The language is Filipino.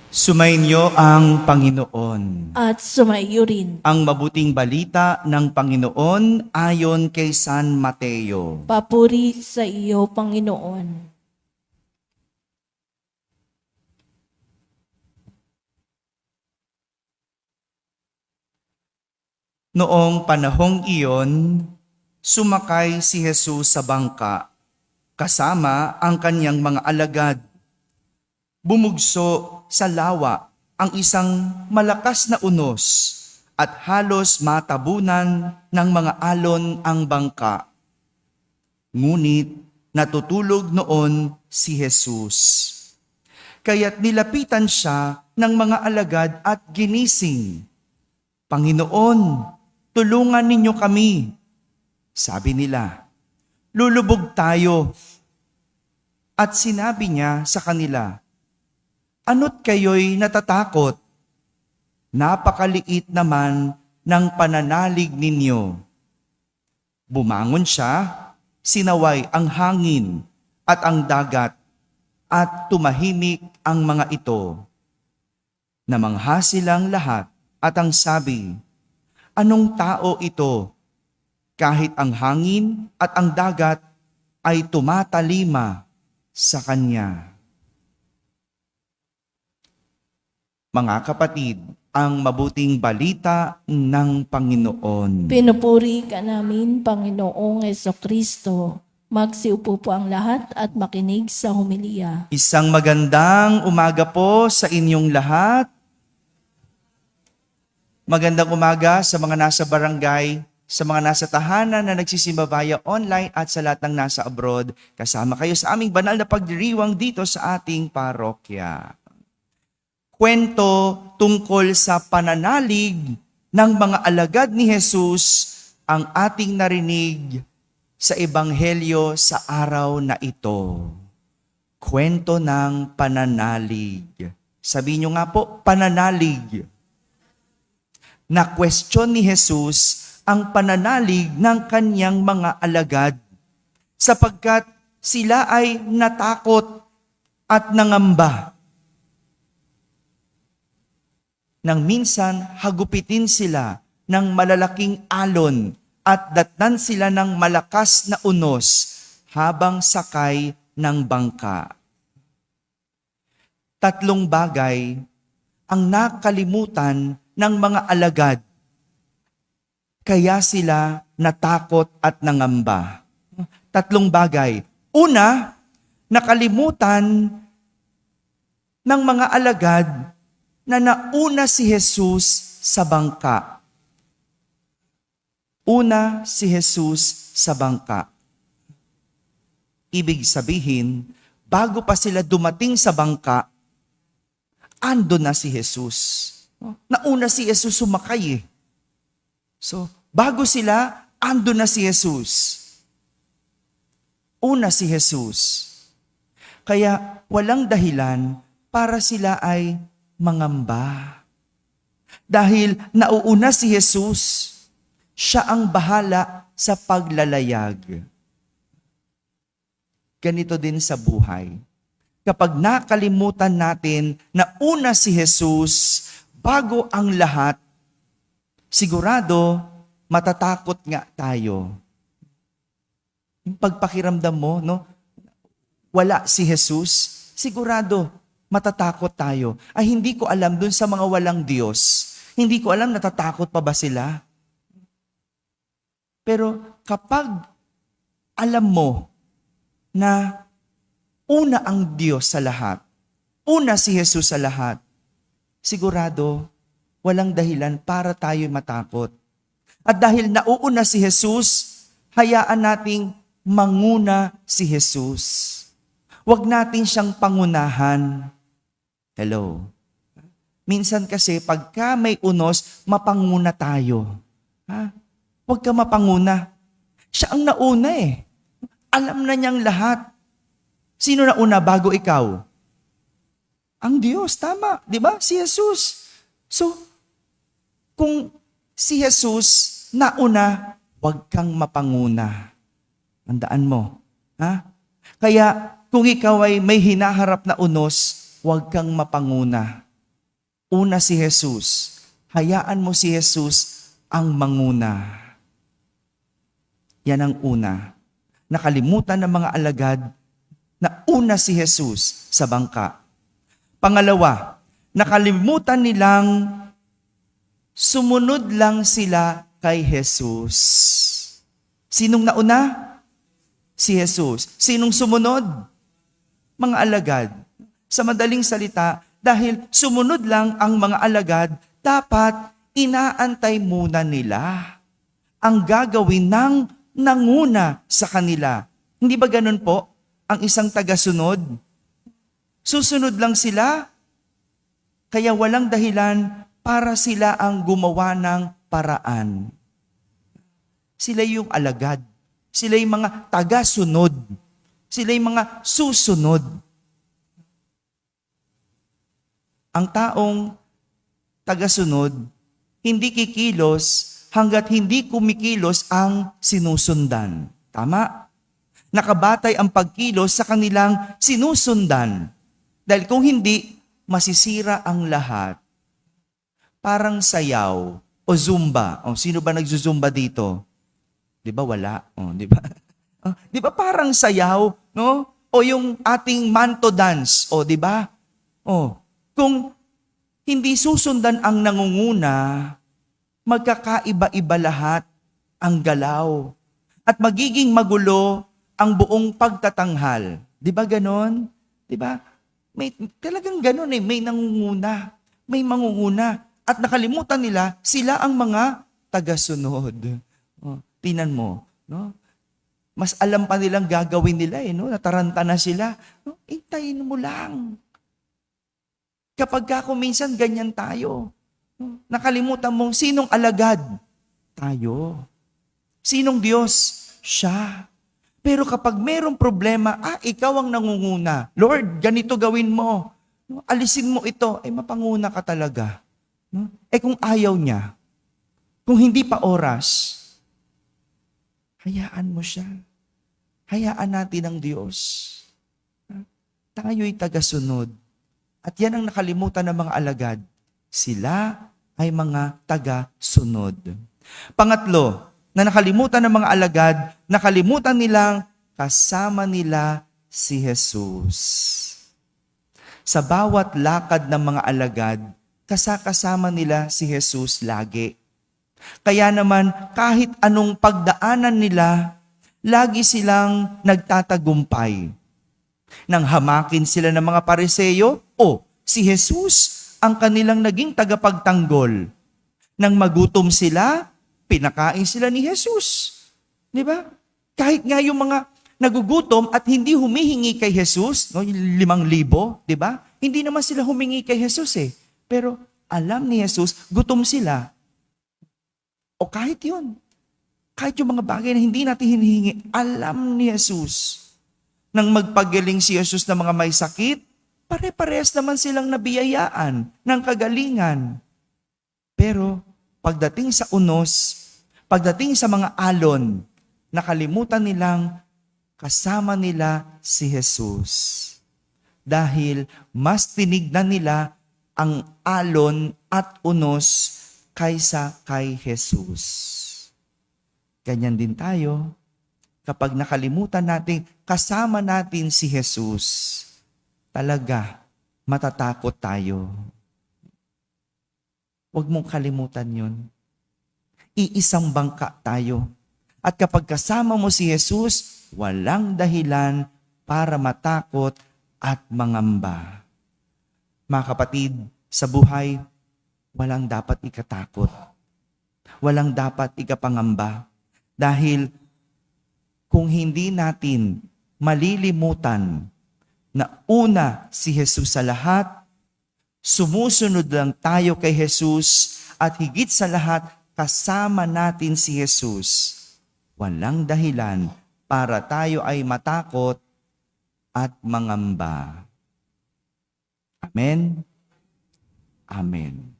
Sumainyo ang Panginoon. At sumaiyo rin. Ang mabuting balita ng Panginoon ayon kay San Mateo. Papuri sa iyo, Panginoon. Noong panahong iyon, sumakay si Jesus sa bangka kasama ang kanyang mga alagad. Bumugso sa lawa ang isang malakas na unos at halos matabunan ng mga alon ang bangka. Ngunit natutulog noon si Jesus. Kaya't nilapitan siya ng mga alagad at ginising. "Panginoon, tulungan ninyo kami." Sabi nila, "Lulubog tayo." At sinabi niya sa kanila, "Ano't kayo'y natatakot? Napakaliit naman ng pananalig ninyo." Bumangon siya, sinaway ang hangin at ang dagat, at tumahimik ang mga ito. Namangha silang lahat at ang sabi, "Anong tao ito? Kahit ang hangin at ang dagat ay tumatalima sa kanya." Mga kapatid, ang mabuting balita ng Panginoon. Pinupuri ka namin, Panginoong Jesucristo. Magsiupo po ang lahat at makinig sa homilya. Isang magandang umaga po sa inyong lahat. Magandang umaga sa mga nasa barangay, sa mga nasa tahanan na nagsisimba via online at sa lahat ng nasa abroad. Kasama kayo sa aming banal na pagdiriwang dito sa ating parokya. Kwento tungkol sa pananalig ng mga alagad ni Jesus ang ating narinig sa Ebanghelyo sa araw na ito. Kwento ng pananalig. Sabihin nyo nga po, pananalig. Na-question ni Jesus ang pananalig ng kanyang mga alagad sapagkat sila ay natakot at nangamba. Nang minsan hagupitin sila ng malalaking alon at datnan sila ng malakas na unos habang sakay ng bangka. Tatlong bagay ang nakalimutan ng mga alagad, kaya sila natakot at nangamba. Tatlong bagay. Una, nakalimutan ng mga alagad na nauna si Jesus sa bangka. Una si Jesus sa bangka. Ibig sabihin, bago pa sila dumating sa bangka, ando na si Jesus. Nauna si Jesus sumakay eh. So, bago sila, ando na si Jesus. Una si Jesus. Kaya walang dahilan para sila ay mangamba. Dahil nauuna si Jesus, siya ang bahala sa paglalayag. Ganito din sa buhay. Kapag nakalimutan natin na una si Jesus, bago ang lahat, sigurado matatakot nga tayo. Yung pagpakiramdam mo, no? Wala si Jesus, sigurado matatakot tayo. Ay, hindi ko alam dun sa mga walang Diyos. Hindi ko alam natatakot pa ba sila. Pero kapag alam mo na una ang Diyos sa lahat, una si Jesus sa lahat, sigurado walang dahilan para tayo matakot. At dahil nauuna si Jesus, hayaan nating manguna si Jesus. Huwag natin siyang pangunahan. Hello. Minsan kasi pagka may unos, mapanguna tayo. Ha? Huwag ka mapanguna. Siya ang nauna eh. Alam na niyang lahat. Sino nauna bago ikaw? Ang Diyos, tama. Di ba? Si Jesus. So, kung si Jesus nauna, huwag kang mapanguna. Tandaan mo. Ha? Kaya, kung ikaw ay may hinaharap na unos, huwag kang mapanguna. Una si Jesus. Hayaan mo si Jesus ang manguna. Yan ang una. Nakalimutan ng mga alagad na una si Jesus sa bangka. Pangalawa, nakalimutan nilang sumunod lang sila kay Jesus. Sinong nauna? Si Jesus. Sinong sumunod? Mga alagad. Sa madaling salita, dahil sumunod lang ang mga alagad, dapat inaantay muna nila ang gagawin ng nanguna sa kanila. Hindi ba ganun po ang isang tagasunod? Susunod lang sila, kaya walang dahilan para sila ang gumawa ng paraan. Sila yung alagad. Sila yung mga tagasunod. Sila yung mga susunod. Ang taong tagasunod, hindi kikilos hanggat hindi kumikilos ang sinusundan. Tama? Nakabatay ang pagkilos sa kanilang sinusundan. Dahil kung hindi, masisira ang lahat. Parang sayaw o zumba. O, sino ba nagzuzumba dito? Di ba wala? O, di ba? Di ba parang sayaw, no? O yung ating manto dance, o di ba? O, kung hindi susundan ang nangunguna, magkakaiba-iba lahat ang galaw. At magiging magulo ang buong pagtatanghal. Di ba ganon? Di ba? May, talagang ganon eh. May nangunguna. May mangunguna. At nakalimutan nila, sila ang mga tagasunod. Oh, tinan mo, no? Mas alam pa nilang gagawin nila eh, no? Nataranta na sila. No? Intayin mo lang. Kapag kung minsan ganyan tayo, no? Nakalimutan mong sinong alagad? Tayo. Sinong Diyos? Siya. Pero kapag mayroong problema, ikaw ang nangunguna. Lord, ganito gawin mo. No? Alisin mo ito. Mapanguna ka talaga. No? Kung ayaw niya, kung hindi pa oras, hayaan mo siya. Hayaan natin ang Diyos. Tayo'y tagasunod. At yan ang nakalimutan ng mga alagad. Sila ay mga tagasunod. Pangatlo, na nakalimutan ng mga alagad, nakalimutan nilang kasama nila si Jesus. Sa bawat lakad ng mga alagad, kasama nila si Jesus lagi. Kaya naman, kahit anong pagdaanan nila, lagi silang nagtatagumpay. Nang hamakin sila ng mga Pariseo, si Jesus ang kanilang naging tagapagtanggol. Nang magutom sila, pinakain sila ni Jesus. Di ba? Kahit nga yung mga nagugutom at hindi humihingi kay Jesus, no, 5,000, di ba? Hindi naman sila humingi kay Jesus eh. Pero alam ni Jesus, gutom sila. O kahit yun. Kahit yung mga bagay na hindi natin hinihingi, alam ni Jesus. Nang magpagaling si Jesus ng mga may sakit, pare-parehas naman silang nabiyayaan ng kagalingan. Pero pagdating sa unos, pagdating sa mga alon, nakalimutan nilang kasama nila si Jesus. Dahil mas tinignan nila ang alon at unos kaysa kay Jesus. Ganyan din tayo. Kapag nakalimutan natin, kasama natin si Jesus, talaga matatakot tayo. Huwag mong kalimutan yun. Iisang bangka tayo. At kapag kasama mo si Jesus, walang dahilan para matakot at mangamba. Mga kapatid, sa buhay, walang dapat ikatakot. Walang dapat ikapangamba. Dahil kung hindi natin malilimutan na una si Jesus sa lahat, sumusunod lang tayo kay Jesus at higit sa lahat, kasama natin si Jesus. Walang dahilan para tayo ay matakot at mangamba. Amen? Amen.